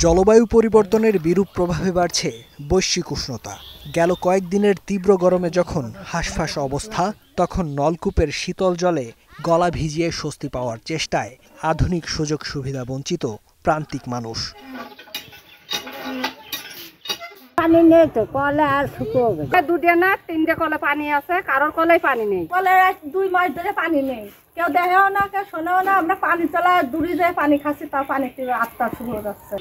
জলবায়ু পরিবর্তনের বিরূপ প্রভাবে বাড়ছে বৈশ্বিক উষ্ণতা। গেল কয়েকদিনের তীব্র গরমে যখন হাঁসফাঁস অবস্থা, তখন নলকূপের শীতল জলে গলা ভিজিয়ে স্বস্তি পাওয়ার চেষ্টায় আধুনিক সুযোগ সুবিধা বঞ্চিত প্রান্তিক মানুষ। পানি নেই তো, কলে আর শুকিয়ে গেছে। দুটো না তিনটে কলে পানি আছে, কারোর কলেই পানি নেই। কলে 2 মাস ধরে পানি নেই, কেউ দেখেও না, কেউ শোনেও না। আমরা পানি চলা দূরে যেয়ে পানি খাচ্ছি, তাও পানি আত্মা শুরু হয়ে যাচ্ছে।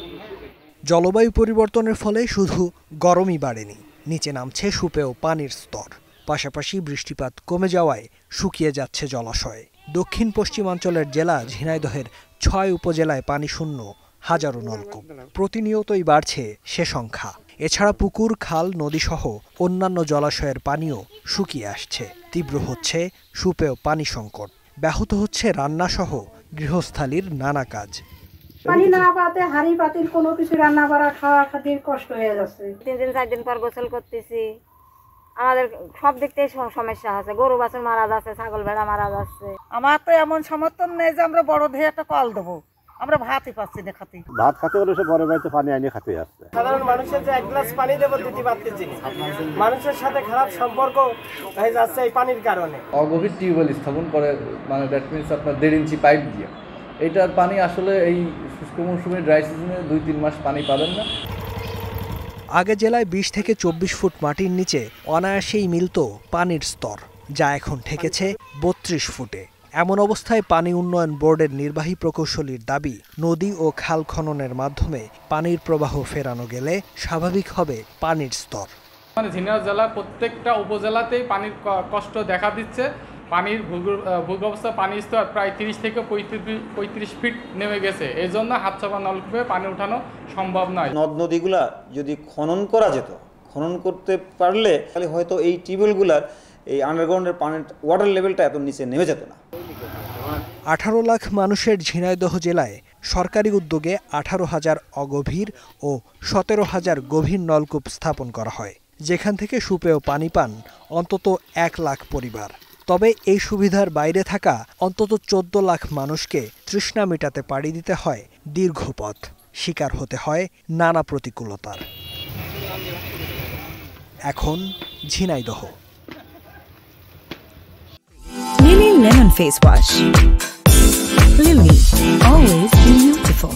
জলবায়ু পরিবর্তনের ফলে শুধু গরমই বাড়েনি, নিচে নামছে সুপেয় পানির স্তর। পাশাপাশি বৃষ্টিপাত কমে যাওয়ায় শুকিয়ে যাচ্ছে জলাশয়। দক্ষিণ পশ্চিমাঞ্চলের জেলা ঝিনাইদহের 6 উপজেলায় পানি শূন্য হাজারো নলকূপ। প্রতিনিয়তই বাড়ছে সে সংখ্যা। এছাড়া পুকুর, খাল, নদীসহ অন্যান্য জলাশয়ের পানিও শুকিয়ে আসছে। তীব্র হচ্ছে সুপেয় পানি সংকট। ব্যাহত হচ্ছে রান্নাসহ গৃহস্থালির নানা কাজ। পানি না পাতে হাঁড়ি পাতিল কোনো কিছু রান্না করা খাওয়া খাতির কষ্ট হয়ে যাচ্ছে। 3 দিন 4 দিন পর গোসল করতেছি। আমাদের সব দিক থেকে সমস্যা আছে। গরু বাছুর মারা যাচ্ছে, ছাগল ভেড়া মারা যাচ্ছে। আমার তো এমন সমর্থন নেই যে আমরা বড় ধেয়ে একটা কল দেবো। আমরা ভাতই পাচ্ছি না খাতে। ভাত খাতে হলে সে বড় বাড়িতে পানি আনিয়ে খাতে আসছে। সাধারণ মানুষের যে 1 গ্লাস পানি দেবো দিতে পারতেছি না। মানুষের সাথে খারাপ সম্পর্ক হয়ে যাচ্ছে এই পানির কারণে। অগভীর টিউবওয়েল স্থাপন করে, মানে দ্যাট মিনস আপনার 1.5 ইঞ্চি পাইপ দিয়ে। এইটার পানি আসলে এই শুষ্ক মৌসুমে ড্রাই সিজনে 2-3 মাস পানি পাবেন না। আগে জেলায় 20 থেকে 24 ফুট মাটির নিচে অনায়াসেই মিলত পানির স্তর, যা এখন ঠেকেছে 32 ফুটে। এমন অবস্থায় পানি উন্নয়ন বোর্ডের নির্বাহী প্রকৌশলীর দাবি, নদী ও খাল খননের মাধ্যমে পানির প্রবাহ ফেরানো গেলে স্বাভাবিক হবে পানির স্তর। মানে ঝিনাইদহ জেলার প্রত্যেকটা উপজেলাতেই পানির কষ্ট দেখা দিচ্ছে। পানির ভূগর্ভস্থ পানির স্তর প্রায় 30 থেকে 35 ফিট নেমে গেছে। এই জন্য হাতচাপা নলকূপে পানি উঠানো সম্ভব নয়। নদ নদীগুলা যদি খনন করা যেত, খনন করতে পারলে তাহলে হয়তো এই টিউবওয়েলগুলার এই আন্ডারগ্রাউন্ডের পানির ওয়াটার লেভেলটা এত নিচে নেমে যেত না। 18 লাখ মানুষের ঝিনাইদহ জেলায় সরকারি উদ্যোগে 18,000 অগভীর ও 17,000 গভীর নলকূপ স্থাপন করা হয়, যেখান থেকে সুপেয় পানি পান অন্তত 1 লাখ পরিবার। তবে এই সুবিধার বাইরে থাকা অন্তত 14 লাখ মানুষকে তৃষ্ণা মেটাতে পাড়ি দিতে হয় দীর্ঘ পথ, শিকার হতে হয় নানা প্রতিকূলতার। এখন Jhenaidah. Lily Lemon Face Wash. Lily, always beautiful.